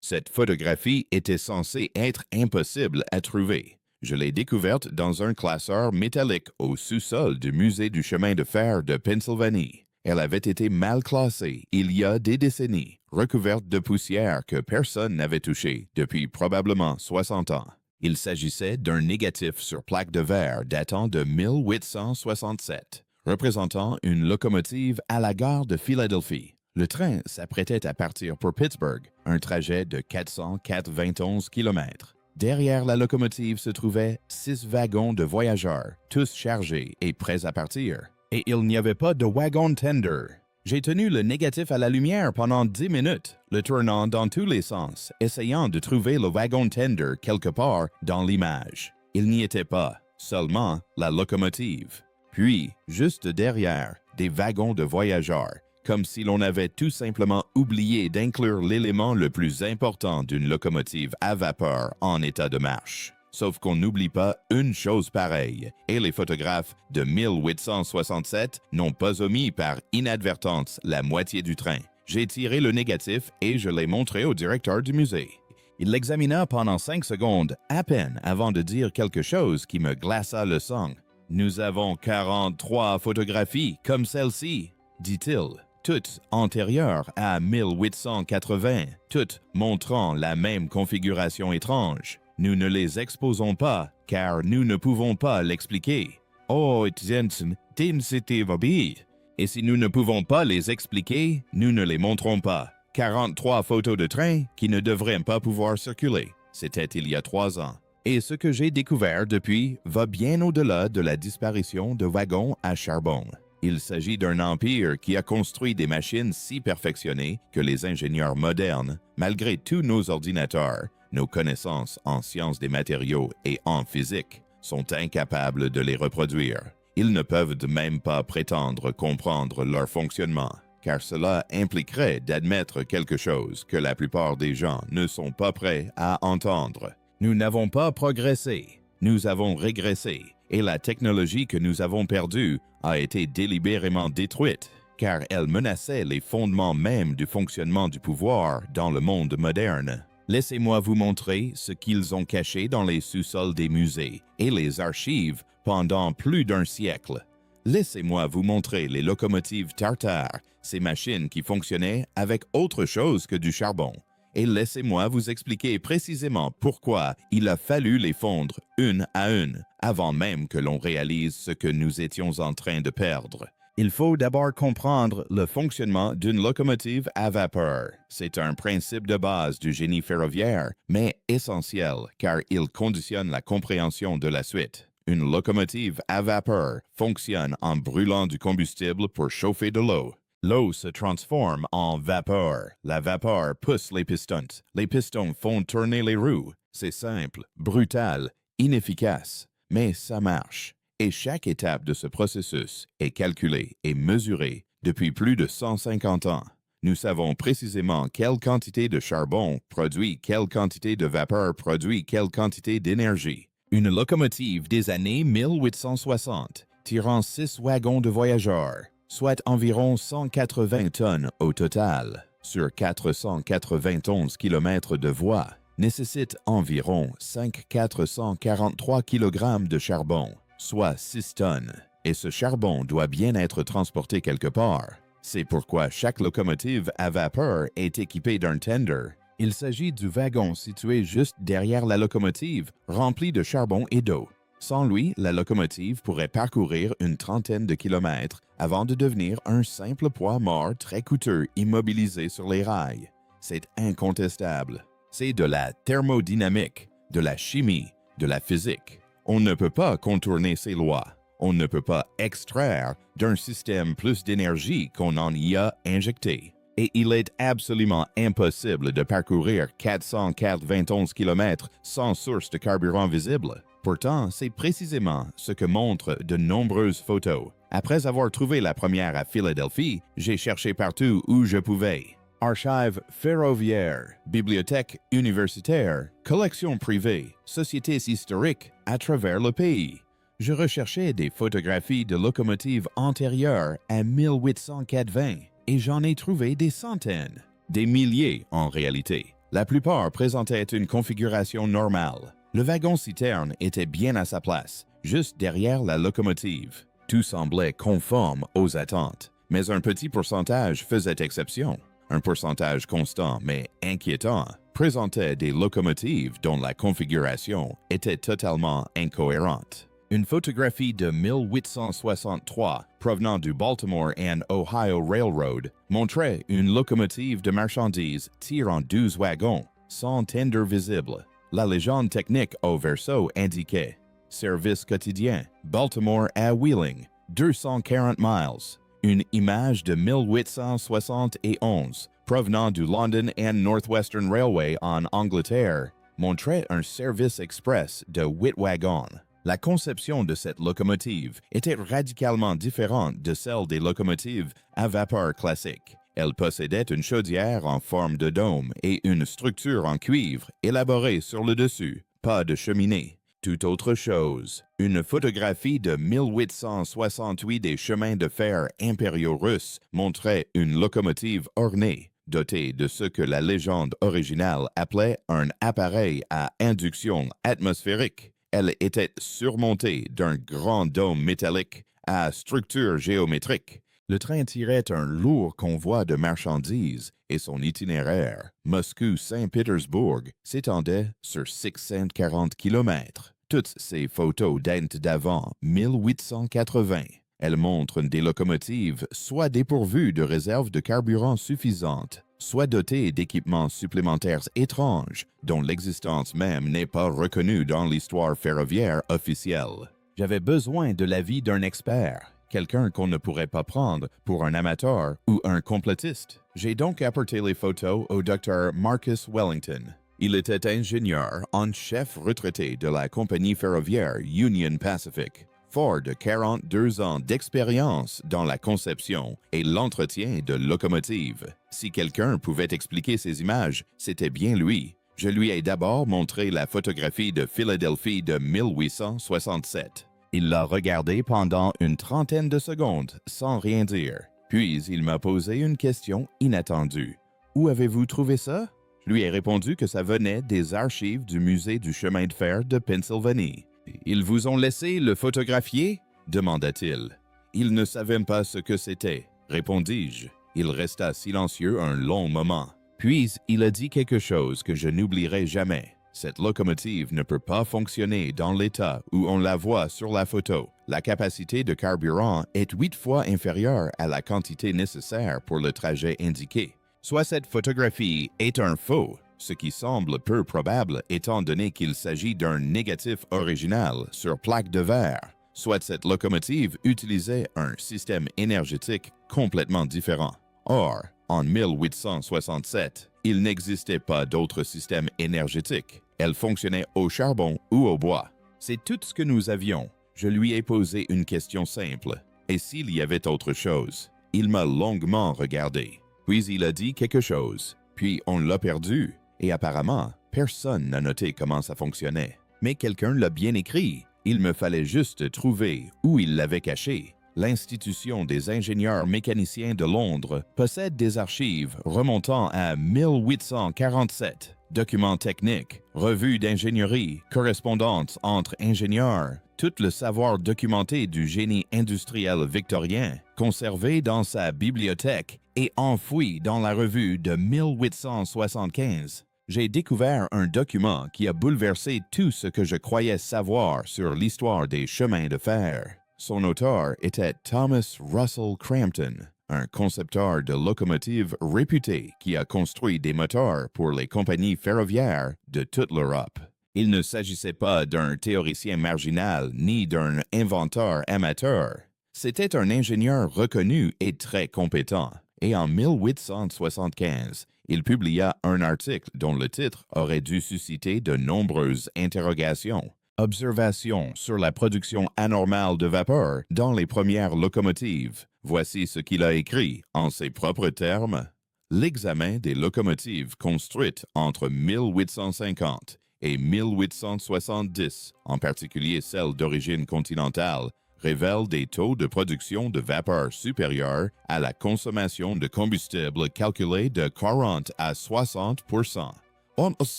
Cette photographie était censée être impossible à trouver. Je l'ai découverte dans un classeur métallique au sous-sol du musée du chemin de fer de Pennsylvanie. Elle avait été mal classée il y a des décennies, recouverte de poussière que personne n'avait touchée depuis probablement 60 ans. Il s'agissait d'un négatif sur plaque de verre datant de 1867, représentant une locomotive à la gare de Philadelphie. Le train s'apprêtait à partir pour Pittsburgh, un trajet de 491 km. Derrière la locomotive se trouvaient 6 wagons de voyageurs, tous chargés et prêts à partir. Et il n'y avait pas de wagon tender. J'ai tenu le négatif à la lumière pendant 10 minutes, le tournant dans tous les sens, essayant de trouver le wagon tender quelque part dans l'image. Il n'y était pas, seulement la locomotive. Puis, juste derrière, des wagons de voyageurs, comme si l'on avait tout simplement oublié d'inclure l'élément le plus important d'une locomotive à vapeur en état de marche. Sauf qu'on n'oublie pas une chose pareille, et les photographes de 1867 n'ont pas omis par inadvertance la moitié du train. J'ai tiré le négatif et je l'ai montré au directeur du musée. Il l'examina pendant 5 secondes, à peine avant de dire quelque chose qui me glaça le sang. « Nous avons 43 photographies comme celle-ci, dit-il. Toutes antérieures à 1880, toutes montrant la même configuration étrange. Nous ne les exposons pas, car nous ne pouvons pas l'expliquer. Oh, Jensen, c'était bien. Et si nous ne pouvons pas les expliquer, nous ne les montrons pas. 43 photos de train qui ne devraient pas pouvoir circuler. C'était il y a 3 ans. Et ce que j'ai découvert depuis va bien au-delà de la disparition de wagons à charbon. Il s'agit d'un empire qui a construit des machines si perfectionnées que les ingénieurs modernes, malgré tous nos ordinateurs, nos connaissances en sciences des matériaux et en physique, sont incapables de les reproduire. Ils ne peuvent même pas prétendre comprendre leur fonctionnement, car cela impliquerait d'admettre quelque chose que la plupart des gens ne sont pas prêts à entendre. Nous n'avons pas progressé, nous avons régressé, et la technologie que nous avons perdue a été délibérément détruite, car elle menaçait les fondements mêmes du fonctionnement du pouvoir dans le monde moderne. Laissez-moi vous montrer ce qu'ils ont caché dans les sous-sols des musées et les archives pendant plus d'un siècle. Laissez-moi vous montrer les locomotives Tartare, ces machines qui fonctionnaient avec autre chose que du charbon. Et laissez-moi vous expliquer précisément pourquoi il a fallu les fondre une à une, avant même que l'on réalise ce que nous étions en train de perdre. Il faut d'abord comprendre le fonctionnement d'une locomotive à vapeur. C'est un principe de base du génie ferroviaire, mais essentiel car il conditionne la compréhension de la suite. Une locomotive à vapeur fonctionne en brûlant du combustible pour chauffer de l'eau. L'eau se transforme en vapeur. La vapeur pousse les pistons font tourner les roues. C'est simple, brutal, inefficace, mais ça marche. Et chaque étape de ce processus est calculée et mesurée depuis plus de 150 ans. Nous savons précisément quelle quantité de charbon produit quelle quantité de vapeur produit quelle quantité d'énergie. Une locomotive des années 1860, tirant 6 wagons de voyageurs, soit environ 180 tonnes au total, sur 491 km de voies, nécessite environ 443 kg de charbon, soit 6 tonnes, et ce charbon doit bien être transporté quelque part. C'est pourquoi chaque locomotive à vapeur est équipée d'un tender. Il s'agit du wagon situé juste derrière la locomotive, rempli de charbon et d'eau. Sans lui, la locomotive pourrait parcourir une trentaine de kilomètres avant de devenir un simple poids mort très coûteux immobilisé sur les rails. C'est incontestable. C'est de la thermodynamique, de la chimie, de la physique. On ne peut pas contourner ces lois. On ne peut pas extraire d'un système plus d'énergie qu'on en y a injecté. Et il est absolument impossible de parcourir 491 km sans source de carburant visible. Pourtant, c'est précisément ce que montrent de nombreuses photos. Après avoir trouvé la première à Philadelphie, j'ai cherché partout où je pouvais. Archives ferroviaires, bibliothèques universitaires, collections privées, sociétés historiques à travers le pays. Je recherchais des photographies de locomotives antérieures à 1880 et j'en ai trouvé des centaines, des milliers en réalité. La plupart présentaient une configuration normale. Le wagon-citerne était bien à sa place, juste derrière la locomotive. Tout semblait conforme aux attentes, mais un petit pourcentage faisait exception. Un pourcentage constant mais inquiétant présentait des locomotives dont la configuration était totalement incohérente. Une photographie de 1863 provenant du Baltimore and Ohio Railroad montrait une locomotive de marchandises tirant 12 wagons, sans tender visible. La légende technique au verso indiquait « Service quotidien, Baltimore à Wheeling, 240 miles ». Une image de 1871 provenant du London and Northwestern Railway en Angleterre montrait un service express de 8 wagons. La conception de cette locomotive était radicalement différente de celle des locomotives à vapeur classiques. Elle possédait une chaudière en forme de dôme et une structure en cuivre élaborée sur le dessus, pas de cheminée. Tout autre chose. Une photographie de 1868 des chemins de fer impériaux russes montrait une locomotive ornée, dotée de ce que la légende originale appelait un appareil à induction atmosphérique. Elle était surmontée d'un grand dôme métallique à structure géométrique. Le train tirait un lourd convoi de marchandises et son itinéraire, Moscou-Saint-Pétersbourg, s'étendait sur 640 km. Toutes ces photos datent d'avant 1880. Elles montrent des locomotives soit dépourvues de réserves de carburant suffisantes, soit dotées d'équipements supplémentaires étranges dont l'existence même n'est pas reconnue dans l'histoire ferroviaire officielle. J'avais besoin de l'avis d'un expert, quelqu'un qu'on ne pourrait pas prendre pour un amateur ou un complotiste. J'ai donc apporté les photos au Dr. Marcus Wellington. Il était ingénieur en chef retraité de la compagnie ferroviaire Union Pacific, fort de 42 ans d'expérience dans la conception et l'entretien de locomotives. Si quelqu'un pouvait expliquer ces images, c'était bien lui. Je lui ai d'abord montré la photographie de Philadelphie de 1867. Il l'a regardée pendant une trentaine de secondes, sans rien dire. Puis il m'a posé une question inattendue. « Où avez-vous trouvé ça? » Je lui ai répondu que ça venait des archives du musée du chemin de fer de Pennsylvanie. « Ils vous ont laissé le photographier? » demanda-t-il. « Ils ne savaient pas ce que c'était, » répondis-je. Il resta silencieux un long moment. Puis il a dit quelque chose que je n'oublierai jamais. Cette locomotive ne peut pas fonctionner dans l'état où on la voit sur la photo. La capacité de carburant est 8 fois inférieure à la quantité nécessaire pour le trajet indiqué. Soit cette photographie est un faux, ce qui semble peu probable étant donné qu'il s'agit d'un négatif original sur plaque de verre, soit cette locomotive utilisait un système énergétique complètement différent. Or, en 1867, il n'existait pas d'autre système énergétique. Elle fonctionnait au charbon ou au bois. C'est tout ce que nous avions. Je lui ai posé une question simple. Et s'il y avait autre chose? Il m'a longuement regardé. Puis il a dit quelque chose. Puis on l'a perdu. Et apparemment, personne n'a noté comment ça fonctionnait. Mais quelqu'un l'a bien écrit. Il me fallait juste trouver où il l'avait caché. L'Institution des ingénieurs mécaniciens de Londres possède des archives remontant à 1847. Documents techniques, revues d'ingénierie, correspondances entre ingénieurs, tout le savoir documenté du génie industriel victorien, conservé dans sa bibliothèque et enfoui dans la revue de 1875. J'ai découvert un document qui a bouleversé tout ce que je croyais savoir sur l'histoire des chemins de fer. Son auteur était Thomas Russell Crampton, un concepteur de locomotives réputé qui a construit des moteurs pour les compagnies ferroviaires de toute l'Europe. Il ne s'agissait pas d'un théoricien marginal ni d'un inventeur amateur. C'était un ingénieur reconnu et très compétent. Et en 1875, il publia un article dont le titre aurait dû susciter de nombreuses interrogations. Observation sur la production anormale de vapeur dans les premières locomotives. Voici ce qu'il a écrit en ses propres termes. L'examen des locomotives construites entre 1850 et 1870, en particulier celles d'origine continentale, révèle des taux de production de vapeur supérieurs à la consommation de combustible calculés de 40 à 60%.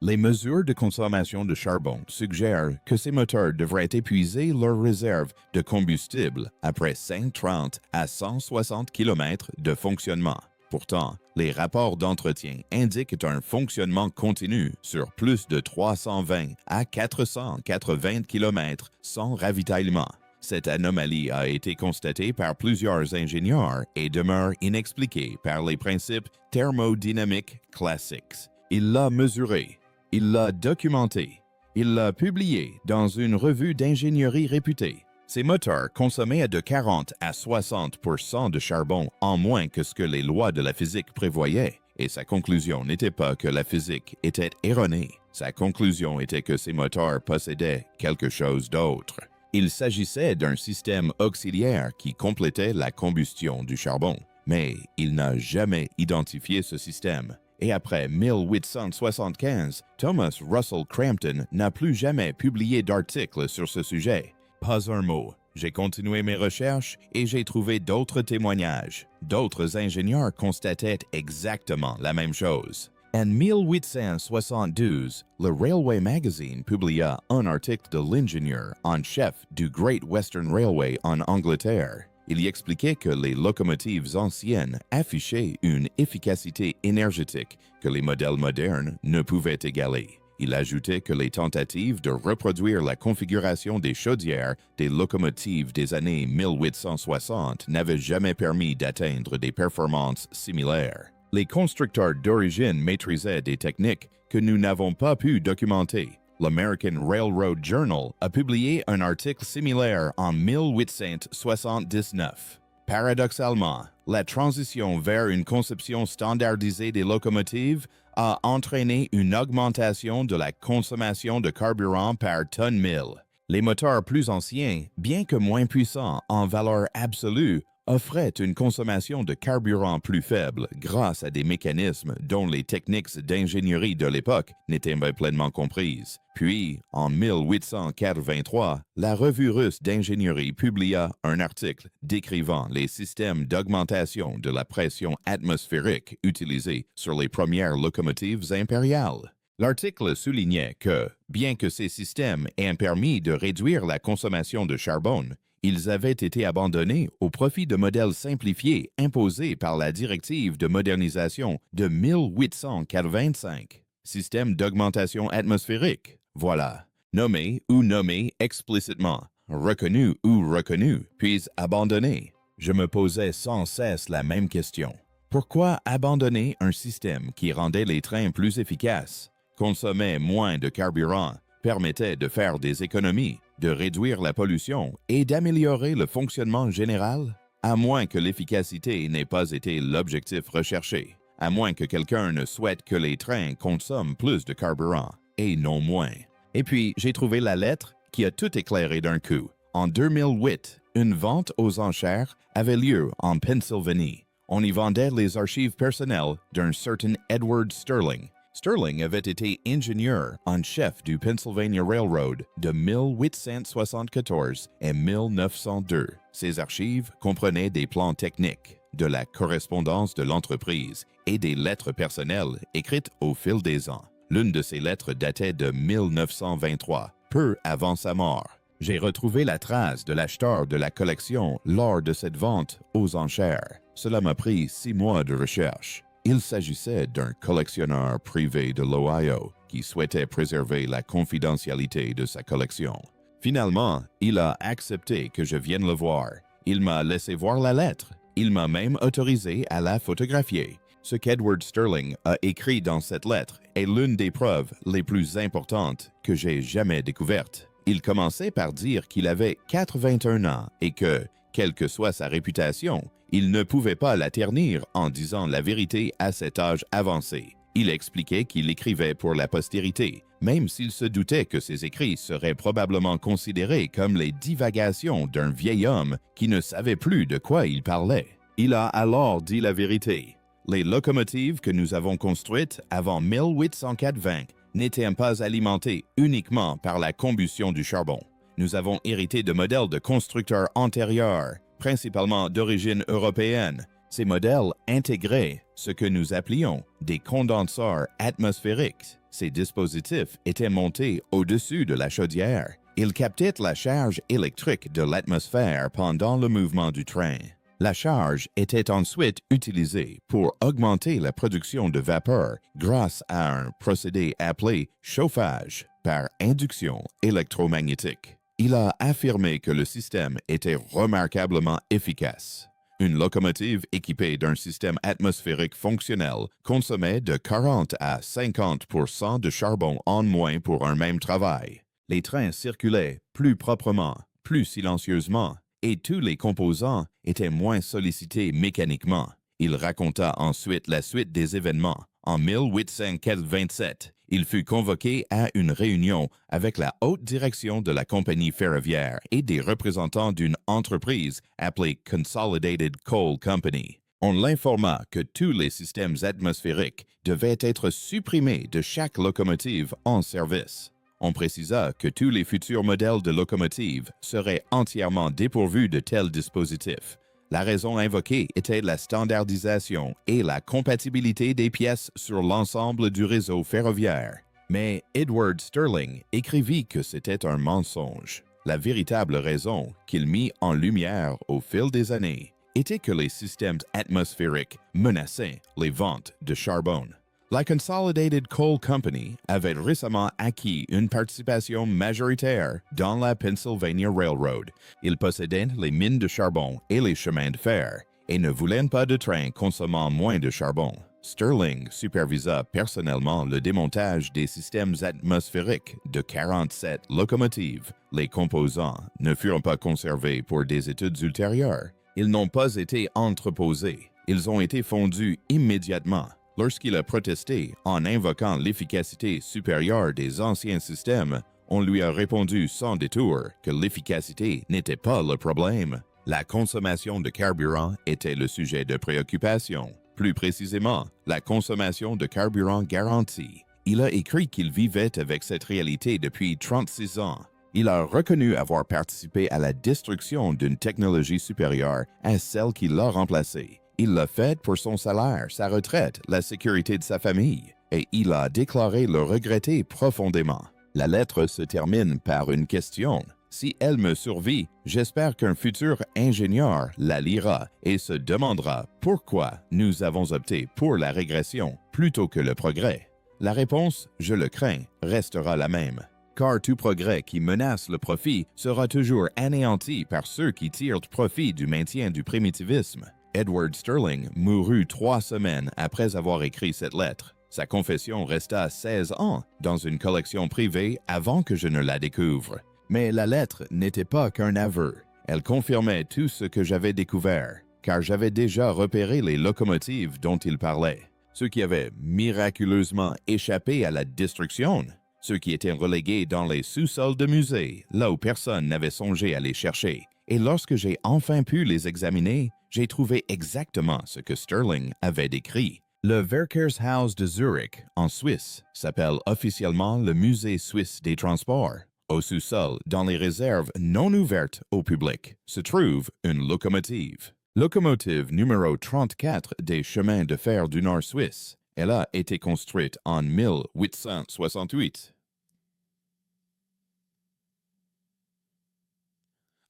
Les mesures de consommation de charbon suggèrent que ces moteurs devraient épuiser leurs réserves de combustible après 130 à 160 km de fonctionnement. Pourtant, les rapports d'entretien indiquent un fonctionnement continu sur plus de 320 à 480 km sans ravitaillement. Cette anomalie a été constatée par plusieurs ingénieurs et demeure inexpliquée par les principes thermodynamiques classiques. Il l'a mesuré, il l'a documenté, il l'a publié dans une revue d'ingénierie réputée. Ces moteurs consommaient de 40 à 60% de charbon en moins que ce que les lois de la physique prévoyaient, et sa conclusion n'était pas que la physique était erronée. Sa conclusion était que ces moteurs possédaient quelque chose d'autre. Il s'agissait d'un système auxiliaire qui complétait la combustion du charbon, mais il n'a jamais identifié ce système. Et après 1875, Thomas Russell Crampton n'a plus jamais publié d'article sur ce sujet. Pas un mot. J'ai continué mes recherches et j'ai trouvé d'autres témoignages. D'autres ingénieurs constataient exactement la même chose. En 1872, le Railway Magazine publia un article de l'ingénieur en chef du Great Western Railway en Angleterre. Il y expliquait que les locomotives anciennes affichaient une efficacité énergétique que les modèles modernes ne pouvaient égaler. Il ajoutait que les tentatives de reproduire la configuration des chaudières des locomotives des années 1860 n'avaient jamais permis d'atteindre des performances similaires. Les constructeurs d'origine maîtrisaient des techniques que nous n'avons pas pu documenter. L'American Railroad Journal a publié un article similaire en 1879. Paradoxalement, la transition vers une conception standardisée des locomotives a entraîné une augmentation de la consommation de carburant par tonne-mille. Les moteurs plus anciens, bien que moins puissants en valeur absolue, offraient une consommation de carburant plus faible grâce à des mécanismes dont les techniques d'ingénierie de l'époque n'étaient pas pleinement comprises. Puis, en 1883, la revue russe d'ingénierie publia un article décrivant les systèmes d'augmentation de la pression atmosphérique utilisés sur les premières locomotives impériales. L'article soulignait que, bien que ces systèmes aient permis de réduire la consommation de charbon, ils avaient été abandonnés au profit de modèles simplifiés imposés par la directive de modernisation de 1885. Système d'augmentation atmosphérique, voilà, nommé ou nommé explicitement, reconnu ou reconnu, puis abandonné. Je me posais sans cesse la même question. Pourquoi abandonner un système qui rendait les trains plus efficaces, consommait moins de carburant, permettait de faire des économies, de réduire la pollution et d'améliorer le fonctionnement général? À moins que l'efficacité n'ait pas été l'objectif recherché, à moins que quelqu'un ne souhaite que les trains consomment plus de carburant, et non moins. Et puis, j'ai trouvé la lettre qui a tout éclairé d'un coup. En 2008, une vente aux enchères avait lieu en Pennsylvanie. On y vendait les archives personnelles d'un certain Edward Sterling. Sterling avait été ingénieur en chef du Pennsylvania Railroad de 1874 à 1902. Ses archives comprenaient des plans techniques, de la correspondance de l'entreprise et des lettres personnelles écrites au fil des ans. L'une de ces lettres datait de 1923, peu avant sa mort. J'ai retrouvé la trace de l'acheteur de la collection lors de cette vente aux enchères. Cela m'a pris 6 mois de recherche. Il s'agissait d'un collectionneur privé de l'Ohio qui souhaitait préserver la confidentialité de sa collection. Finalement, il a accepté que je vienne le voir. Il m'a laissé voir la lettre. Il m'a même autorisé à la photographier. Ce qu'Edward Sterling a écrit dans cette lettre est l'une des preuves les plus importantes que j'ai jamais découvertes. Il commençait par dire qu'il avait 81 ans et que, quelle que soit sa réputation, il ne pouvait pas la ternir en disant la vérité à cet âge avancé. Il expliquait qu'il écrivait pour la postérité, même s'il se doutait que ses écrits seraient probablement considérés comme les divagations d'un vieil homme qui ne savait plus de quoi il parlait. Il a alors dit la vérité. Les locomotives que nous avons construites avant 1880 n'étaient pas alimentées uniquement par la combustion du charbon. Nous avons hérité de modèles de constructeurs antérieurs, principalement d'origine européenne. Ces modèles intégraient, ce que nous appelions des condenseurs atmosphériques. Ces dispositifs étaient montés au-dessus de la chaudière. Ils captaient la charge électrique de l'atmosphère pendant le mouvement du train. La charge était ensuite utilisée pour augmenter la production de vapeur grâce à un procédé appelé chauffage par induction électromagnétique. Il a affirmé que le système était remarquablement efficace. Une locomotive équipée d'un système atmosphérique fonctionnel consommait de 40 à 50% de charbon en moins pour un même travail. Les trains circulaient plus proprement, plus silencieusement, et tous les composants étaient moins sollicités mécaniquement. Il raconta ensuite la suite des événements. En 1827, il fut convoqué à une réunion avec la haute direction de la compagnie ferroviaire et des représentants d'une entreprise appelée Consolidated Coal Company. On l'informa que tous les systèmes atmosphériques devaient être supprimés de chaque locomotive en service. On précisa que tous les futurs modèles de locomotives seraient entièrement dépourvus de tels dispositifs. La raison invoquée était la standardisation et la compatibilité des pièces sur l'ensemble du réseau ferroviaire. Mais Edward Stirling écrivit que c'était un mensonge. La véritable raison qu'il mit en lumière au fil des années était que les systèmes atmosphériques menaçaient les ventes de charbon. La Consolidated Coal Company avait récemment acquis une participation majoritaire dans la Pennsylvania Railroad. Ils possédaient les mines de charbon et les chemins de fer et ne voulaient pas de trains consommant moins de charbon. Stirling supervisa personnellement le démontage des systèmes atmosphériques de 47 locomotives. Les composants ne furent pas conservés pour des études ultérieures. Ils n'ont pas été entreposés. Ils ont été fondus immédiatement. Lorsqu'il a protesté en invoquant l'efficacité supérieure des anciens systèmes, on lui a répondu sans détour que l'efficacité n'était pas le problème. La consommation de carburant était le sujet de préoccupation. Plus précisément, la consommation de carburant garanti. Il a écrit qu'il vivait avec cette réalité depuis 36 ans. Il a reconnu avoir participé à la destruction d'une technologie supérieure à celle qui l'a remplacée. Il l'a fait pour son salaire, sa retraite, la sécurité de sa famille, et il a déclaré le regretter profondément. La lettre se termine par une question. Si elle me survit, j'espère qu'un futur ingénieur la lira et se demandera pourquoi nous avons opté pour la régression plutôt que le progrès. La réponse, je le crains, restera la même. Car tout progrès qui menace le profit sera toujours anéanti par ceux qui tirent profit du maintien du primitivisme. Edward Stirling mourut 3 semaines après avoir écrit cette lettre. Sa confession resta 16 ans dans une collection privée avant que je ne la découvre. Mais la lettre n'était pas qu'un aveu. Elle confirmait tout ce que j'avais découvert, car j'avais déjà repéré les locomotives dont il parlait. Ceux qui avaient miraculeusement échappé à la destruction, ceux qui étaient relégués dans les sous-sols de musées, là où personne n'avait songé à les chercher. Et lorsque j'ai enfin pu les examiner, j'ai trouvé exactement ce que Stirling avait décrit. Le Verkehrshaus de Zurich, en Suisse, s'appelle officiellement le Musée suisse des transports. Au sous-sol, dans les réserves non ouvertes au public, se trouve une locomotive. Locomotive numéro 34 des chemins de fer du Nord suisse. Elle a été construite en 1868.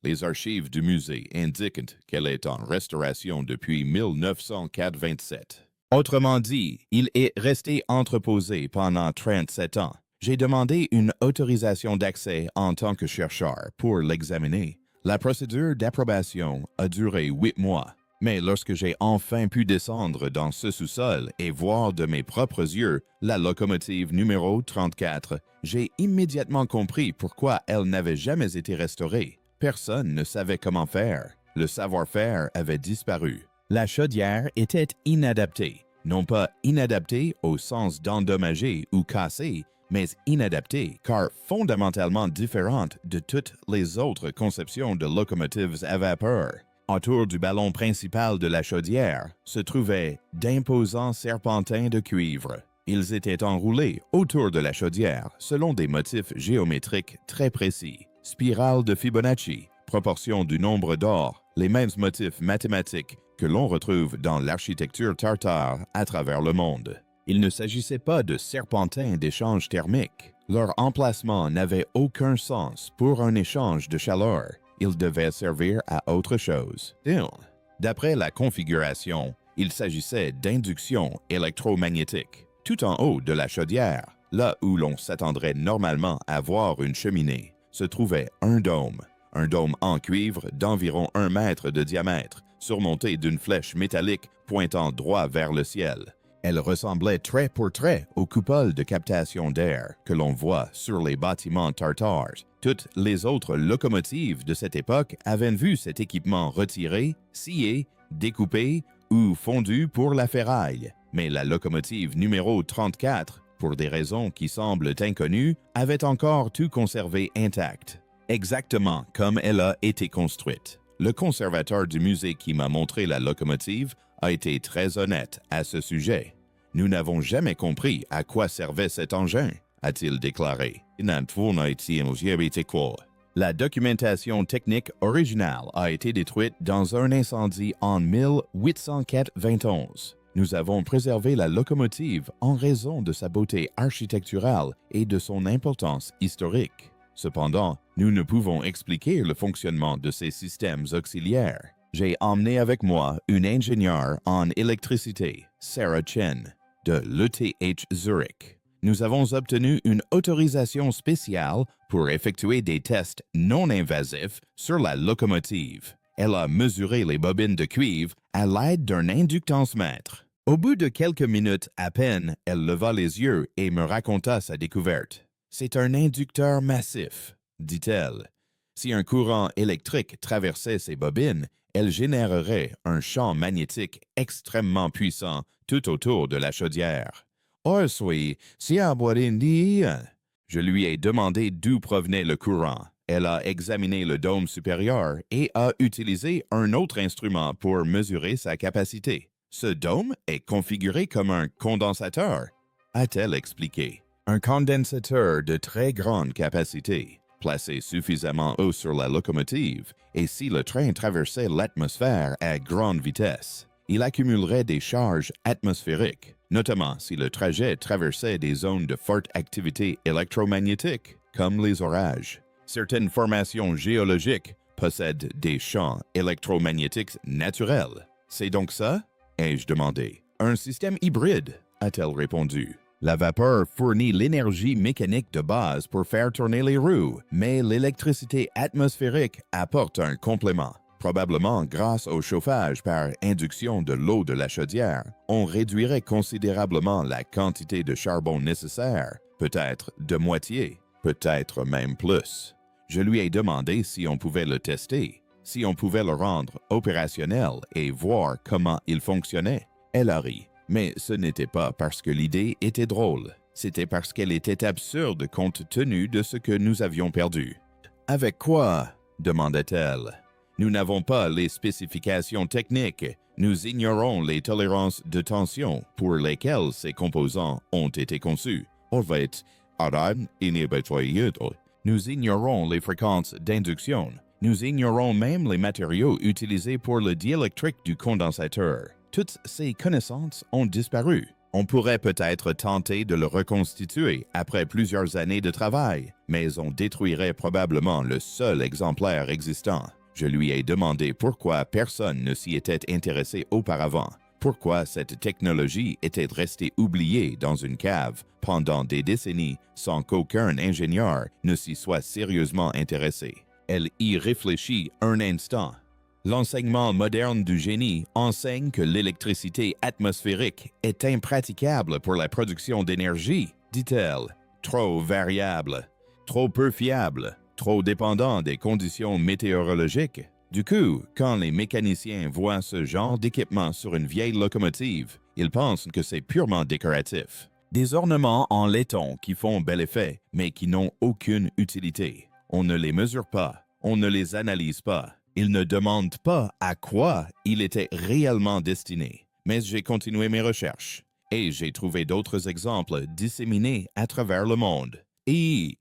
Les archives du musée indiquent qu'elle est en restauration depuis 1927. Autrement dit, il est resté entreposé pendant 37 ans. J'ai demandé une autorisation d'accès en tant que chercheur pour l'examiner. La procédure d'approbation a duré 8 mois. Mais lorsque j'ai enfin pu descendre dans ce sous-sol et voir de mes propres yeux la locomotive numéro 34, j'ai immédiatement compris pourquoi elle n'avait jamais été restaurée. Personne ne savait comment faire. Le savoir-faire avait disparu. La chaudière était inadaptée. Non pas inadaptée au sens d'endommager ou casser, mais inadaptée car fondamentalement différente de toutes les autres conceptions de locomotives à vapeur. Autour du ballon principal de la chaudière se trouvaient d'imposants serpentins de cuivre. Ils étaient enroulés autour de la chaudière selon des motifs géométriques très précis. Spirale de Fibonacci, proportion du nombre d'or, les mêmes motifs mathématiques que l'on retrouve dans l'architecture tartare à travers le monde. Il ne s'agissait pas de serpentins d'échange thermique. Leur emplacement n'avait aucun sens pour un échange de chaleur. Ils devaient servir à autre chose. D'après la configuration, il s'agissait d'induction électromagnétique. Tout en haut de la chaudière, là où l'on s'attendrait normalement à voir une cheminée, se trouvait un dôme en cuivre d'environ 1 mètre de diamètre, surmonté d'une flèche métallique pointant droit vers le ciel. Elle ressemblait trait pour trait aux coupoles de captation d'air que l'on voit sur les bâtiments tartares. Toutes les autres locomotives de cette époque avaient vu cet équipement retiré, scié, découpé ou fondu pour la ferraille. Mais la locomotive numéro 34, pour des raisons qui semblent inconnues, avait encore tout conservé intact, exactement comme elle a été construite. Le conservateur du musée qui m'a montré la locomotive a été très honnête à ce sujet. « Nous n'avons jamais compris à quoi servait cet engin », a-t-il déclaré. La documentation technique originale a été détruite dans un incendie en 1891. Nous avons préservé la locomotive en raison de sa beauté architecturale et de son importance historique. Cependant, nous ne pouvons expliquer le fonctionnement de ces systèmes auxiliaires. J'ai emmené avec moi une ingénieure en électricité, Sarah Chen, de l'ETH Zurich. Nous avons obtenu une autorisation spéciale pour effectuer des tests non invasifs sur la locomotive. Elle a mesuré les bobines de cuivre à l'aide d'un inductancemètre. Au bout de quelques minutes à peine, elle leva les yeux et me raconta sa découverte. « C'est un inducteur massif », dit-elle. Si un courant électrique traversait ces bobines, elle générerait un champ magnétique extrêmement puissant tout autour de la chaudière. Je lui ai demandé d'où provenait le courant. Elle a examiné le dôme supérieur et a utilisé un autre instrument pour mesurer sa capacité. Ce dôme est configuré comme un condensateur, a-t-elle expliqué. Un condensateur de très grande capacité, placé suffisamment haut sur la locomotive, et si le train traversait l'atmosphère à grande vitesse, il accumulerait des charges atmosphériques, notamment si le trajet traversait des zones de forte activité électromagnétique, comme les orages. Certaines formations géologiques possèdent des champs électromagnétiques naturels. C'est donc ça? Ai-je demandé. Un système hybride, a-t-elle répondu. La vapeur fournit l'énergie mécanique de base pour faire tourner les roues, mais l'électricité atmosphérique apporte un complément. Probablement grâce au chauffage par induction de l'eau de la chaudière, on réduirait considérablement la quantité de charbon nécessaire, peut-être de moitié, peut-être même plus. Je lui ai demandé si on pouvait le tester, si on pouvait le rendre opérationnel et voir comment il fonctionnait. Elle a ri. Mais ce n'était pas parce que l'idée était drôle, c'était parce qu'elle était absurde compte tenu de ce que nous avions perdu. « Avec quoi ?» demanda-t-elle. « Nous n'avons pas les spécifications techniques, nous ignorons les tolérances de tension pour lesquelles ces composants ont été conçus. Nous ignorons les fréquences d'induction, nous ignorons même les matériaux utilisés pour le diélectrique du condensateur. Toutes ces connaissances ont disparu. On pourrait peut-être tenter de le reconstituer après plusieurs années de travail, mais on détruirait probablement le seul exemplaire existant. Je lui ai demandé pourquoi personne ne s'y était intéressé auparavant, pourquoi cette technologie était restée oubliée dans une cave pendant des décennies sans qu'aucun ingénieur ne s'y soit sérieusement intéressé. Elle y réfléchit un instant. L'enseignement moderne du génie enseigne que l'électricité atmosphérique est impraticable pour la production d'énergie, dit-elle. Trop variable, trop peu fiable, trop dépendant des conditions météorologiques. Du coup, quand les mécaniciens voient ce genre d'équipement sur une vieille locomotive, ils pensent que c'est purement décoratif. Des ornements en laiton qui font bel effet, mais qui n'ont aucune utilité. On ne les mesure pas, on ne les analyse pas. Ils ne demandent pas à quoi il était réellement destiné. Mais j'ai continué mes recherches et j'ai trouvé d'autres exemples disséminés à travers le monde. Et,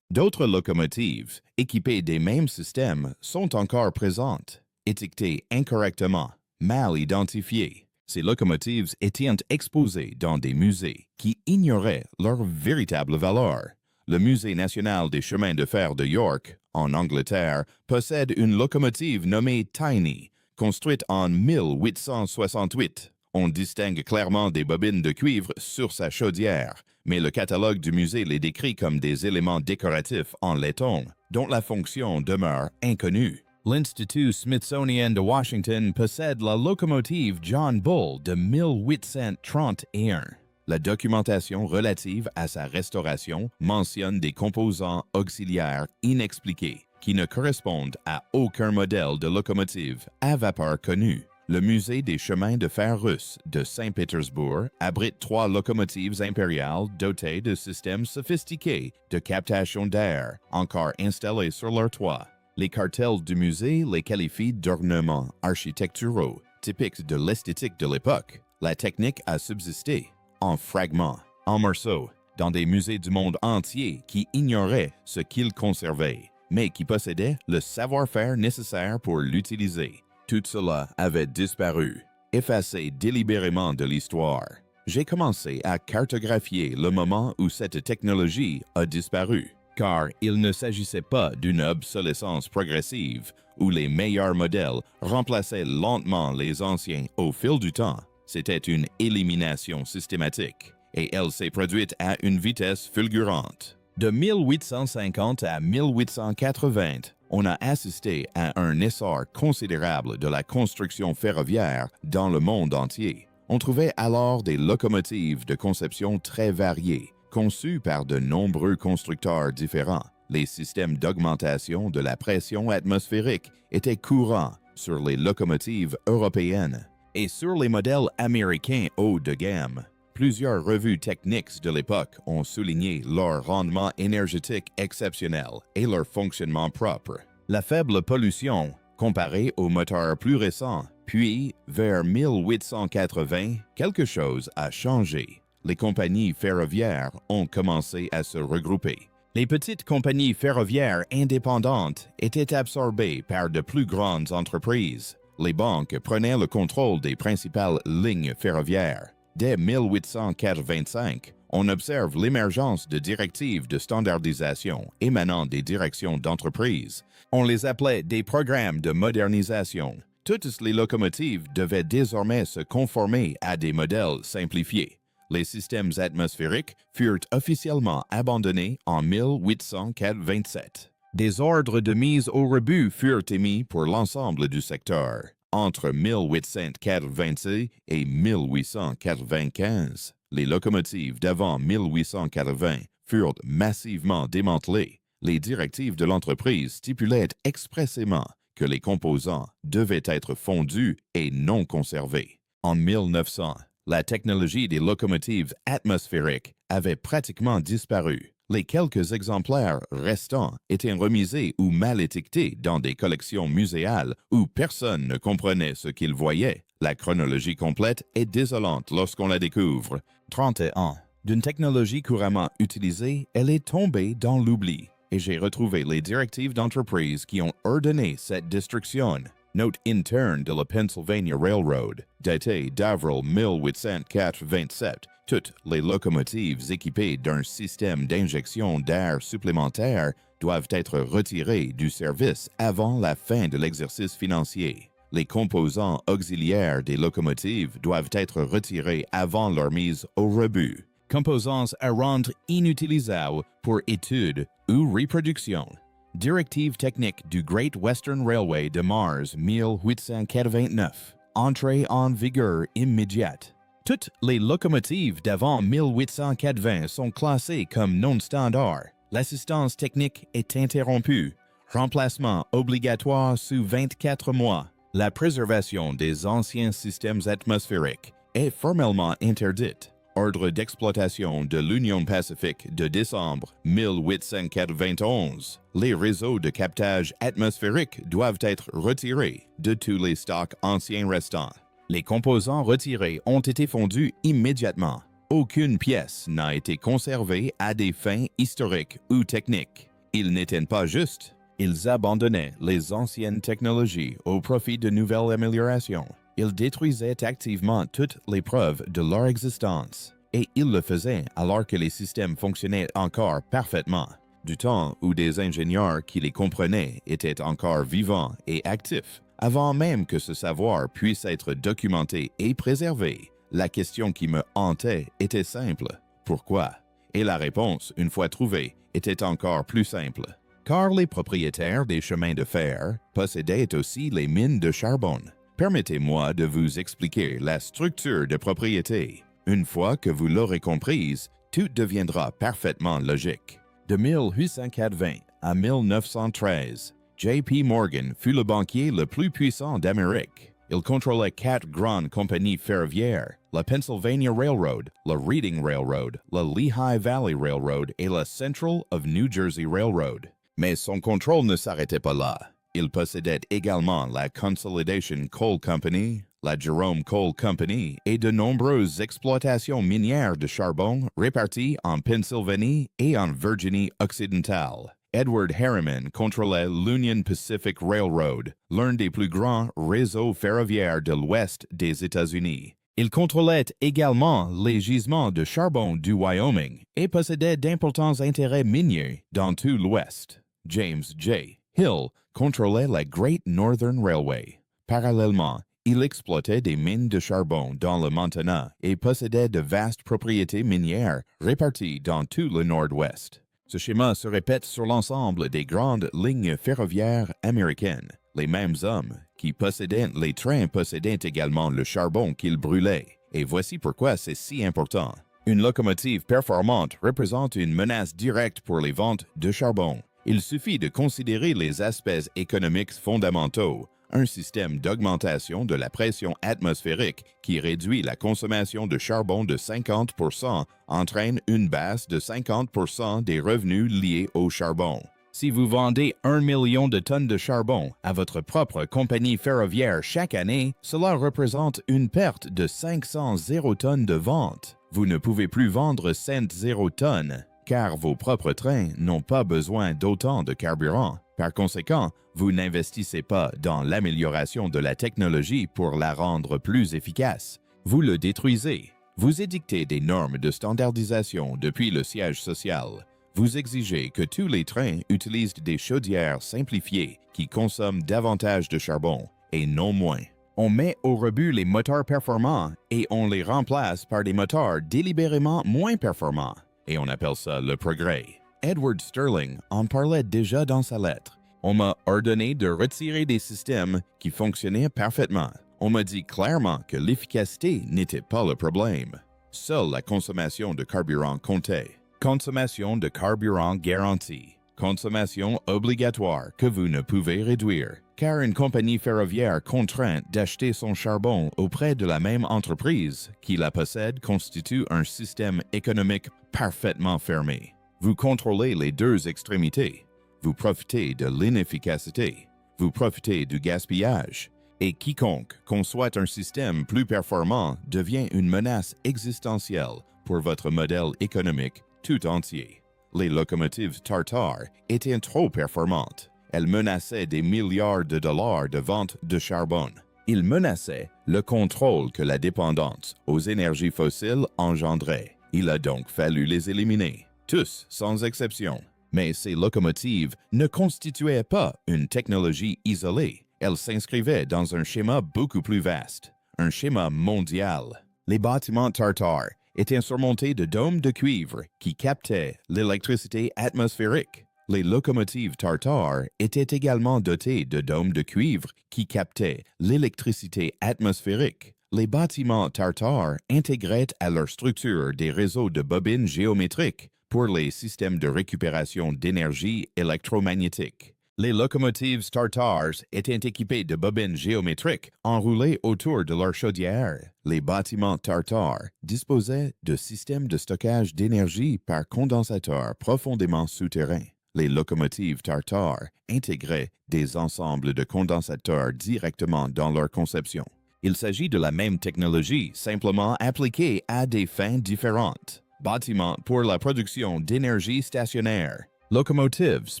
d'autres locomotives équipées des mêmes systèmes sont encore présentes. étiquetées incorrectement, mal identifiées. Ces locomotives étaient exposées dans des musées qui ignoraient leur véritable valeur. Le Musée national des chemins de fer de York, en Angleterre, possède une locomotive nommée Tiny, construite en 1868. On distingue clairement des bobines de cuivre sur sa chaudière, mais le catalogue du musée les décrit comme des éléments décoratifs en laiton, dont la fonction demeure inconnue. L'Institut Smithsonian de Washington possède la locomotive John Bull de 1831. La documentation relative à sa restauration mentionne des composants auxiliaires inexpliqués qui ne correspondent à aucun modèle de locomotive à vapeur connu. Le Musée des chemins de fer russes de Saint-Pétersbourg abrite 3 locomotives impériales dotées de systèmes sophistiqués de captation d'air, encore installés sur leur toit. Les cartels du musée les qualifient d'ornements architecturaux, typiques de l'esthétique de l'époque. La technique a subsisté, en fragments, en morceaux, dans des musées du monde entier qui ignoraient ce qu'ils conservaient, mais qui possédaient le savoir-faire nécessaire pour l'utiliser. Tout cela avait disparu, effacé délibérément de l'histoire. J'ai commencé à cartographier le moment où cette technologie a disparu, car il ne s'agissait pas d'une obsolescence progressive où les meilleurs modèles remplaçaient lentement les anciens au fil du temps. C'était une élimination systématique, et elle s'est produite à une vitesse fulgurante. De 1850 à 1880, on a assisté à un essor considérable de la construction ferroviaire dans le monde entier. On trouvait alors des locomotives de conception très variées, conçues par de nombreux constructeurs différents. Les systèmes d'augmentation de la pression atmosphérique étaient courants sur les locomotives européennes et sur les modèles américains haut de gamme. Plusieurs revues techniques de l'époque ont souligné leur rendement énergétique exceptionnel et leur fonctionnement propre. La faible pollution, comparée aux moteurs plus récents, puis vers 1880, quelque chose a changé. Les compagnies ferroviaires ont commencé à se regrouper. Les petites compagnies ferroviaires indépendantes étaient absorbées par de plus grandes entreprises. Les banques prenaient le contrôle des principales lignes ferroviaires. Dès 1885, on observe l'émergence de directives de standardisation émanant des directions d'entreprise. On les appelait des programmes de modernisation. Toutes les locomotives devaient désormais se conformer à des modèles simplifiés. Les systèmes atmosphériques furent officiellement abandonnés en 1827. Des ordres de mise au rebut furent émis pour l'ensemble du secteur. Entre 1886 et 1895, les locomotives d'avant 1880 furent massivement démantelées. Les directives de l'entreprise stipulaient expressément que les composants devaient être fondus et non conservés. En 1900, la technologie des locomotives atmosphériques avait pratiquement disparu. Les quelques exemplaires restants étaient remisés ou mal étiquetés dans des collections muséales où personne ne comprenait ce qu'ils voyaient. La chronologie complète est désolante lorsqu'on la découvre. 30 ans. D'une technologie couramment utilisée, elle est tombée dans l'oubli. Et j'ai retrouvé les directives d'entreprise qui ont ordonné cette destruction. Note interne de la Pennsylvania Railroad, datée d'avril 1887. Toutes les locomotives équipées d'un système d'injection d'air supplémentaire doivent être retirées du service avant la fin de l'exercice financier. Les composants auxiliaires des locomotives doivent être retirés avant leur mise au rebut. Composants à rendre inutilisables pour étude ou reproduction. Directive technique du Great Western Railway de mars 1889. Entrée en vigueur immédiate. Toutes les locomotives d'avant 1880 sont classées comme non standard. L'assistance technique est interrompue. Remplacement obligatoire sous 24 mois. La préservation des anciens systèmes atmosphériques est formellement interdite. Ordre d'exploitation de l'Union Pacifique de décembre 1891. Les réseaux de captage atmosphérique doivent être retirés de tous les stocks anciens restants. Les composants retirés ont été fondus immédiatement. Aucune pièce n'a été conservée à des fins historiques ou techniques. Ils n'étaient pas justes, Ils abandonnaient les anciennes technologies au profit de nouvelles améliorations. Ils détruisaient activement toutes les preuves de leur existence. Et ils le faisaient alors que les systèmes fonctionnaient encore parfaitement, du temps où des ingénieurs qui les comprenaient étaient encore vivants et actifs. Avant même que ce savoir puisse être documenté et préservé, la question qui me hantait était simple. Pourquoi? Et la réponse, une fois trouvée, était encore plus simple. Car les propriétaires des chemins de fer possédaient aussi les mines de charbon. Permettez-moi de vous expliquer la structure de propriété. Une fois que vous l'aurez comprise, tout deviendra parfaitement logique. De 1880 à 1913, J.P. Morgan fut le banquier le plus puissant d'Amérique. Il contrôlait 4 grandes compagnies ferroviaires, la Pennsylvania Railroad, la Reading Railroad, la Lehigh Valley Railroad et la Central of New Jersey Railroad. Mais son contrôle ne s'arrêtait pas là. Il possédait également la Consolidation Coal Company, la Jerome Coal Company et de nombreuses exploitations minières de charbon réparties en Pennsylvanie et en Virginie occidentale. Edward Harriman contrôlait l'Union Pacific Railroad, l'un des plus grands réseaux ferroviaires de l'ouest des États-Unis. Il contrôlait également les gisements de charbon du Wyoming et possédait d'importants intérêts miniers dans tout l'ouest. James J. Hill contrôlait la Great Northern Railway. Parallèlement, il exploitait des mines de charbon dans le Montana et possédait de vastes propriétés minières réparties dans tout le nord-ouest. Ce schéma se répète sur l'ensemble des grandes lignes ferroviaires américaines. Les mêmes hommes qui possédaient les trains possédaient également le charbon qu'ils brûlaient. Et voici pourquoi c'est si important. Une locomotive performante représente une menace directe pour les ventes de charbon. Il suffit de considérer les aspects économiques fondamentaux. Un système d'augmentation de la pression atmosphérique qui réduit la consommation de charbon de 50% entraîne une baisse de 50% des revenus liés au charbon. Si vous vendez 1 million de tonnes de charbon à votre propre compagnie ferroviaire chaque année, cela représente une perte de 500 tonnes de vente. Vous ne pouvez plus vendre 0 tonnes, car vos propres trains n'ont pas besoin d'autant de carburant. Par conséquent, vous n'investissez pas dans l'amélioration de la technologie pour la rendre plus efficace. Vous le détruisez. Vous édictez des normes de standardisation depuis le siège social. Vous exigez que tous les trains utilisent des chaudières simplifiées qui consomment davantage de charbon et non moins. On met au rebut les moteurs performants et on les remplace par des moteurs délibérément moins performants. Et on appelle ça le progrès. Edward Sterling en parlait déjà dans sa lettre. On m'a ordonné de retirer des systèmes qui fonctionnaient parfaitement. On m'a dit clairement que l'efficacité n'était pas le problème. Seule la consommation de carburant comptait. Consommation de carburant garantie. Consommation obligatoire que vous ne pouvez réduire, car une compagnie ferroviaire contrainte d'acheter son charbon auprès de la même entreprise qui la possède constitue un système économique parfaitement fermé. Vous contrôlez les deux extrémités. Vous profitez de l'inefficacité. Vous profitez du gaspillage. Et quiconque conçoit un système plus performant devient une menace existentielle pour votre modèle économique tout entier. Les locomotives Tartar étaient trop performantes. Elles menaçaient des milliards de dollars de vente de charbon. Ils menaçaient le contrôle que la dépendance aux énergies fossiles engendrait. Il a donc fallu les éliminer, tous sans exception. Mais ces locomotives ne constituaient pas une technologie isolée. Elles s'inscrivaient dans un schéma beaucoup plus vaste, un schéma mondial. Les bâtiments Tartar étaient surmontés de dômes de cuivre qui captaient l'électricité atmosphérique. Les locomotives Tartar étaient également dotées de dômes de cuivre qui captaient l'électricité atmosphérique. Les bâtiments Tartar intégraient à leur structure des réseaux de bobines géométriques pour les systèmes de récupération d'énergie électromagnétique. Les locomotives Tartars étaient équipées de bobines géométriques enroulées autour de leur chaudière. Les bâtiments Tartar disposaient de systèmes de stockage d'énergie par condensateur profondément souterrains. Les locomotives Tartar intégraient des ensembles de condensateurs directement dans leur conception. Il s'agit de la même technologie, simplement appliquée à des fins différentes. Bâtiments pour la production d'énergie stationnaire. Locomotives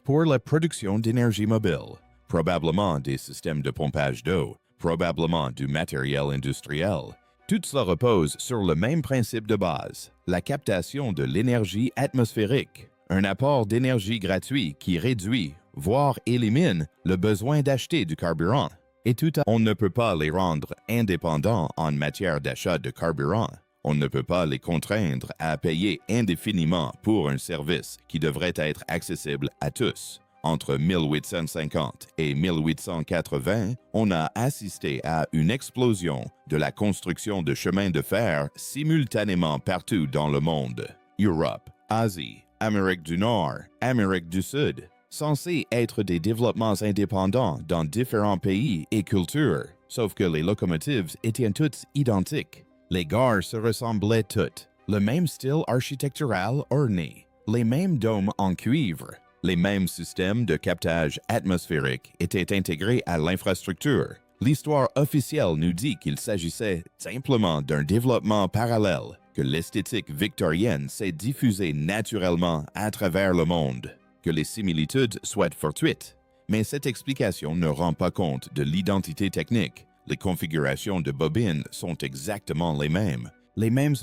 pour la production d'énergie mobile, probablement des systèmes de pompage d'eau, probablement du matériel industriel. Tout cela repose sur le même principe de base, la captation de l'énergie atmosphérique, un apport d'énergie gratuit qui réduit, voire élimine, le besoin d'acheter du carburant. Et on ne peut pas les rendre indépendants en matière d'achat de carburant. On ne peut pas les contraindre à payer indéfiniment pour un service qui devrait être accessible à tous. Entre 1850 et 1880, on a assisté à une explosion de la construction de chemins de fer simultanément partout dans le monde. Europe, Asie, Amérique du Nord, Amérique du Sud, censés être des développements indépendants dans différents pays et cultures, sauf que les locomotives étaient toutes identiques. Les gares se ressemblaient toutes, le même style architectural orné, les mêmes dômes en cuivre, les mêmes systèmes de captage atmosphérique étaient intégrés à l'infrastructure. L'histoire officielle nous dit qu'il s'agissait simplement d'un développement parallèle, que l'esthétique victorienne s'est diffusée naturellement à travers le monde, que les similitudes soient fortuites. Mais cette explication ne rend pas compte de l'identité technique. Les configurations de bobines sont exactement les mêmes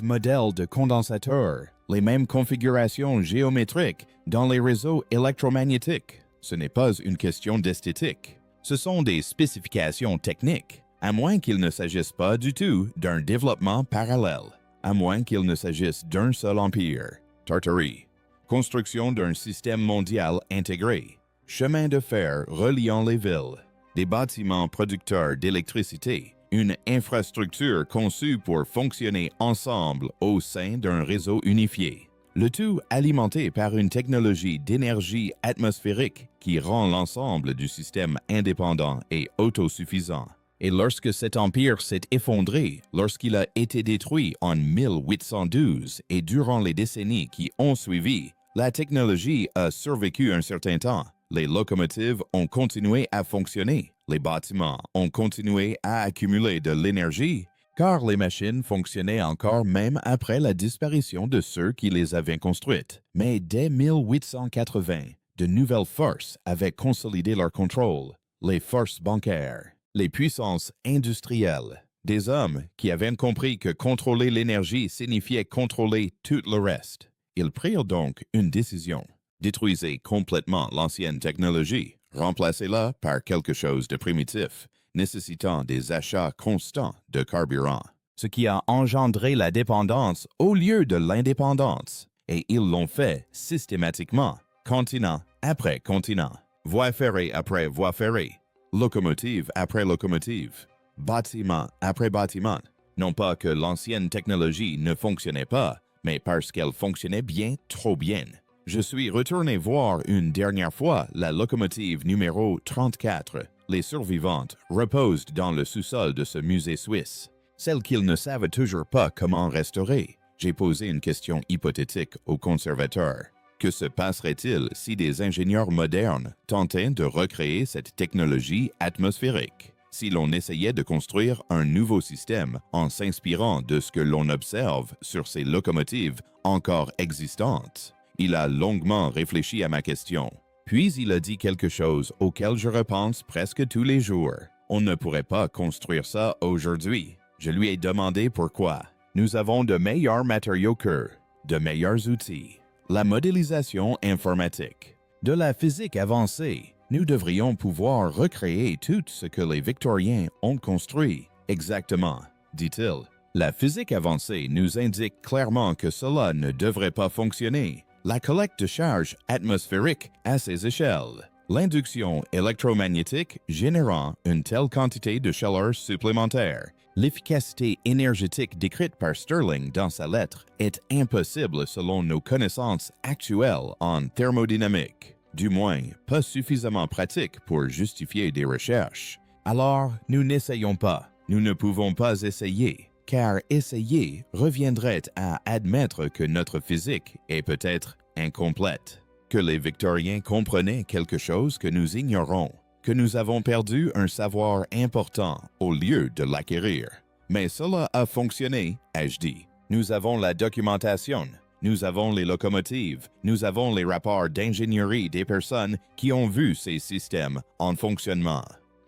modèles de condensateurs, les mêmes configurations géométriques dans les réseaux électromagnétiques. Ce n'est pas une question d'esthétique. Ce sont des spécifications techniques, à moins qu'il ne s'agisse pas du tout d'un développement parallèle, à moins qu'il ne s'agisse d'un seul empire, Tartarie. Construction d'un système mondial intégré, chemin de fer reliant les villes, des bâtiments producteurs d'électricité, une infrastructure conçue pour fonctionner ensemble au sein d'un réseau unifié. Le tout alimenté par une technologie d'énergie atmosphérique qui rend l'ensemble du système indépendant et autosuffisant. Et lorsque cet empire s'est effondré, lorsqu'il a été détruit en 1812 et durant les décennies qui ont suivi, la technologie a survécu un certain temps. Les locomotives ont continué à fonctionner, les bâtiments ont continué à accumuler de l'énergie, car les machines fonctionnaient encore même après la disparition de ceux qui les avaient construites. Mais dès 1880, de nouvelles forces avaient consolidé leur contrôle, les forces bancaires, les puissances industrielles, des hommes qui avaient compris que contrôler l'énergie signifiait contrôler tout le reste. Ils prirent donc une décision. Détruisez complètement l'ancienne technologie, remplacez-la par quelque chose de primitif, nécessitant des achats constants de carburant, ce qui a engendré la dépendance au lieu de l'indépendance. Et ils l'ont fait systématiquement, continent après continent, voie ferrée après voie ferrée, locomotive après locomotive, bâtiment après bâtiment. Non pas que l'ancienne technologie ne fonctionnait pas, mais parce qu'elle fonctionnait bien, trop bien. Je suis retourné voir une dernière fois la locomotive numéro 34. Les survivantes reposent dans le sous-sol de ce musée suisse. Celle qu'ils ne savent toujours pas comment restaurer. J'ai posé une question hypothétique au conservateur. Que se passerait-il si des ingénieurs modernes tentaient de recréer cette technologie atmosphérique? Si l'on essayait de construire un nouveau système en s'inspirant de ce que l'on observe sur ces locomotives encore existantes? Il a longuement réfléchi à ma question. Puis il a dit quelque chose auquel je repense presque tous les jours. On ne pourrait pas construire ça aujourd'hui. Je lui ai demandé pourquoi. Nous avons de meilleurs matériaux qu'eux, de meilleurs outils, la modélisation informatique, de la physique avancée. Nous devrions pouvoir recréer tout ce que les Victoriens ont construit. Exactement, dit-il. La physique avancée nous indique clairement que cela ne devrait pas fonctionner. La collecte de charges atmosphériques à ces échelles, l'induction électromagnétique générant une telle quantité de chaleur supplémentaire, l'efficacité énergétique décrite par Stirling dans sa lettre est impossible selon nos connaissances actuelles en thermodynamique, du moins pas suffisamment pratique pour justifier des recherches. Alors, nous n'essayons pas, nous ne pouvons pas essayer. Car essayer reviendrait à admettre que notre physique est peut-être incomplète, que les Victoriens comprenaient quelque chose que nous ignorons, que nous avons perdu un savoir important au lieu de l'acquérir. Mais cela a fonctionné, ai-je dit. Nous avons la documentation, Nous avons les locomotives, nous avons les rapports d'ingénierie des personnes qui ont vu ces systèmes en fonctionnement.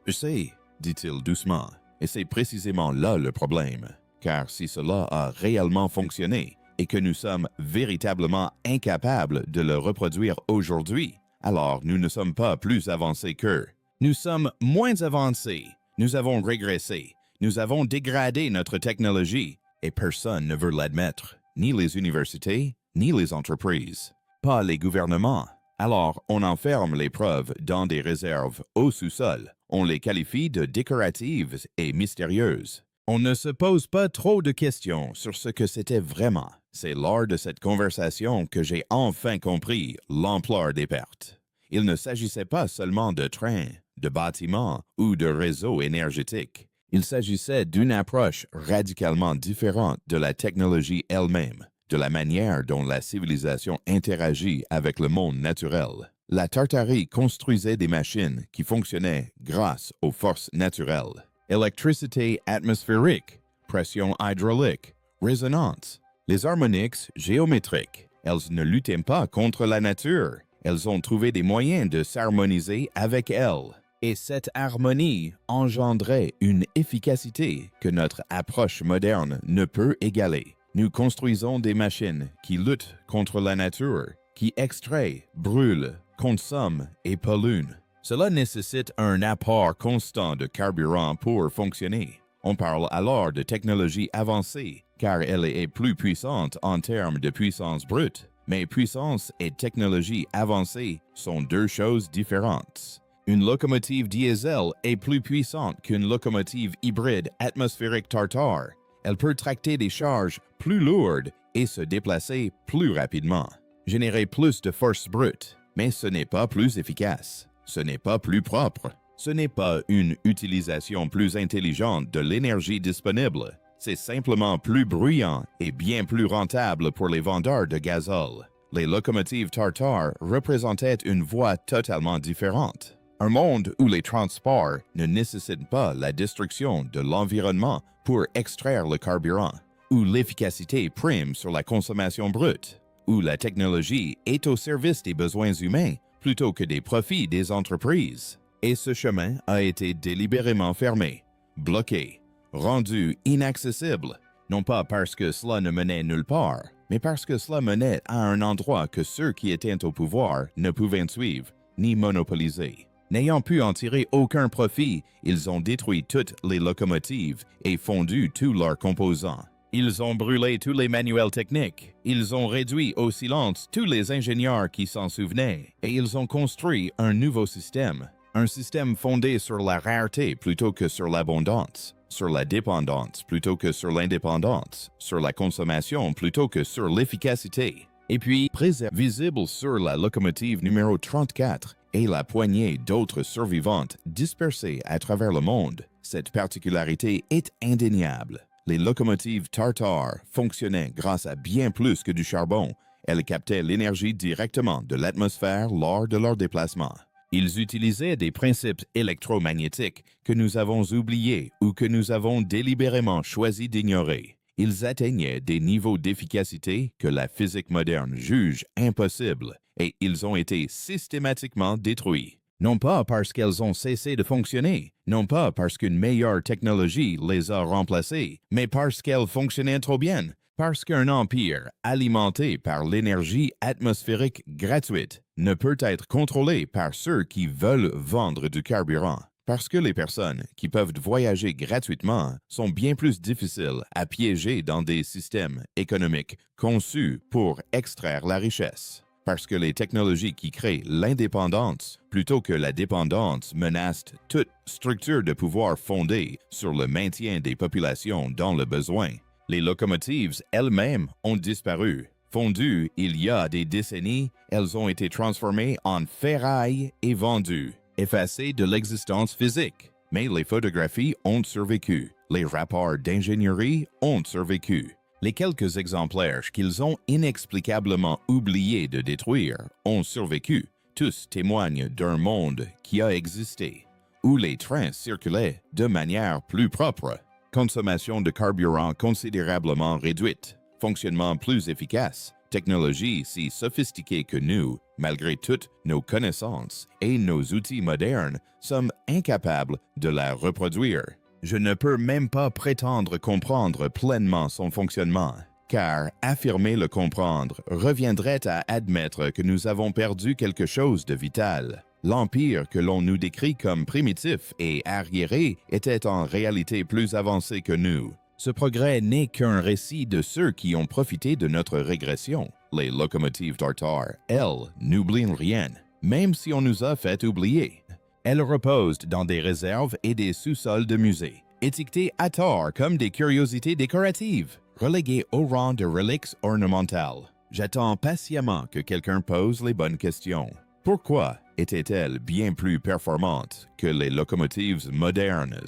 Je sais, dit-il doucement, et c'est précisément là le problème. Car si cela a réellement fonctionné et que nous sommes véritablement incapables de le reproduire aujourd'hui, alors nous ne sommes pas plus avancés qu'eux. Nous sommes moins avancés, nous avons régressé, nous avons dégradé notre technologie et personne ne veut l'admettre, ni les universités, ni les entreprises, pas les gouvernements. Alors on enferme les preuves dans des réserves au sous-sol, on les qualifie de décoratives et mystérieuses. On ne se pose pas trop de questions sur ce que c'était vraiment. C'est lors de cette conversation que j'ai enfin compris l'ampleur des pertes. Il ne s'agissait pas seulement de trains, de bâtiments ou de réseaux énergétiques. Il s'agissait d'une approche radicalement différente de la technologie elle-même, de la manière dont la civilisation interagit avec le monde naturel. La Tartarie construisait des machines qui fonctionnaient grâce aux forces naturelles. Électricité atmosphérique, pression hydraulique, résonance. Les harmoniques géométriques, elles ne luttaient pas contre la nature. Elles ont trouvé des moyens de s'harmoniser avec elle. Et cette harmonie engendrait une efficacité que notre approche moderne ne peut égaler. Nous construisons des machines qui luttent contre la nature, qui extraient, brûlent, consomment et polluent. Cela nécessite un apport constant de carburant pour fonctionner. On parle alors de technologie avancée, car elle est plus puissante en termes de puissance brute. Mais puissance et technologie avancée sont deux choses différentes. Une locomotive diesel est plus puissante qu'une locomotive hybride atmosphérique Tartare. Elle peut tracter des charges plus lourdes et se déplacer plus rapidement. Générer plus de force brute, mais ce n'est pas plus efficace. Ce n'est pas plus propre. Ce n'est pas une utilisation plus intelligente de l'énergie disponible. C'est simplement plus bruyant et bien plus rentable pour les vendeurs de gazole. Les locomotives Tartare représentaient une voie totalement différente. Un monde où les transports ne nécessitent pas la destruction de l'environnement pour extraire le carburant, où l'efficacité prime sur la consommation brute, où la technologie est au service des besoins humains plutôt que des profits des entreprises. Et ce chemin a été délibérément fermé, bloqué, rendu inaccessible, non pas parce que cela ne menait nulle part, mais parce que cela menait à un endroit que ceux qui étaient au pouvoir ne pouvaient suivre ni monopoliser. N'ayant pu en tirer aucun profit, ils ont détruit toutes les locomotives et fondu tous leurs composants. Ils ont brûlé tous les manuels techniques, ils ont réduit au silence tous les ingénieurs qui s'en souvenaient, et ils ont construit un nouveau système. Un système fondé sur la rareté plutôt que sur l'abondance, sur la dépendance plutôt que sur l'indépendance, sur la consommation plutôt que sur l'efficacité. Et puis, visible sur la locomotive numéro 34 et la poignée d'autres survivantes dispersées à travers le monde, cette particularité est indéniable. Les locomotives Tartare fonctionnaient grâce à bien plus que du charbon. Elles captaient l'énergie directement de l'atmosphère lors de leur déplacement. Ils utilisaient des principes électromagnétiques que nous avons oubliés ou que nous avons délibérément choisi d'ignorer. Ils atteignaient des niveaux d'efficacité que la physique moderne juge impossibles et ils ont été systématiquement détruits. Non pas parce qu'elles ont cessé de fonctionner, non pas parce qu'une meilleure technologie les a remplacées, mais parce qu'elles fonctionnaient trop bien, parce qu'un empire alimenté par l'énergie atmosphérique gratuite ne peut être contrôlé par ceux qui veulent vendre du carburant. Parce que les personnes qui peuvent voyager gratuitement sont bien plus difficiles à piéger dans des systèmes économiques conçus pour extraire la richesse. Parce que les technologies qui créent l'indépendance plutôt que la dépendance menacent toute structure de pouvoir fondée sur le maintien des populations dans le besoin. Les locomotives elles-mêmes ont disparu. Fondues il y a des décennies, elles ont été transformées en ferraille et vendues, effacées de l'existence physique. Mais les photographies ont survécu. Les rapports d'ingénierie ont survécu. Les quelques exemplaires qu'ils ont inexplicablement oublié de détruire ont survécu. Tous témoignent d'un monde qui a existé, où les trains circulaient de manière plus propre, consommation de carburant considérablement réduite, fonctionnement plus efficace, Technologie si sophistiquée que nous, malgré toutes nos connaissances et nos outils modernes, sommes incapables de la reproduire. Je ne peux même pas prétendre comprendre pleinement son fonctionnement, car affirmer le comprendre reviendrait à admettre que nous avons perdu quelque chose de vital. L'Empire que l'on nous décrit comme primitif et arriéré était en réalité plus avancé que nous. Ce progrès n'est qu'un récit de ceux qui ont profité de notre régression. Les locomotives tartares, elles, n'oublient rien, même si on nous a fait oublier. Elles reposent dans des réserves et des sous-sols de musées, étiquetées à tort comme des curiosités décoratives, reléguées au rang de reliques ornementales. J'attends patiemment que quelqu'un pose les bonnes questions. Pourquoi étaient-elles bien plus performantes que les locomotives modernes?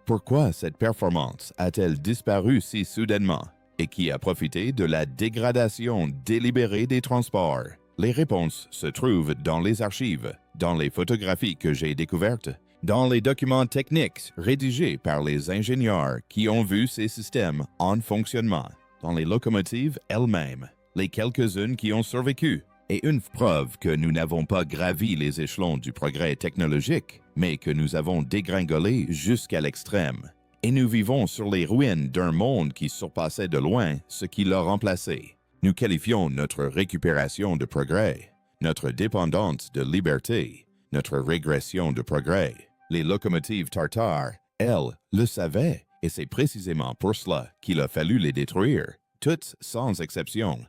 Pourquoi cette performance a-t-elle disparu si soudainement et qui a profité de la dégradation délibérée des transports? Les réponses se trouvent dans les archives, dans les photographies que j'ai découvertes, dans les documents techniques rédigés par les ingénieurs qui ont vu ces systèmes en fonctionnement, dans les locomotives elles-mêmes, les quelques-unes qui ont survécu, et une preuve que nous n'avons pas gravi les échelons du progrès technologique, mais que nous avons dégringolé jusqu'à l'extrême. Et nous vivons sur les ruines d'un monde qui surpassait de loin ce qui l'a remplacé. Nous qualifions notre récupération de progrès, notre dépendance de liberté, notre régression de progrès. Les locomotives tartares, elles, le savaient, et c'est précisément pour cela qu'il a fallu les détruire, toutes sans exception.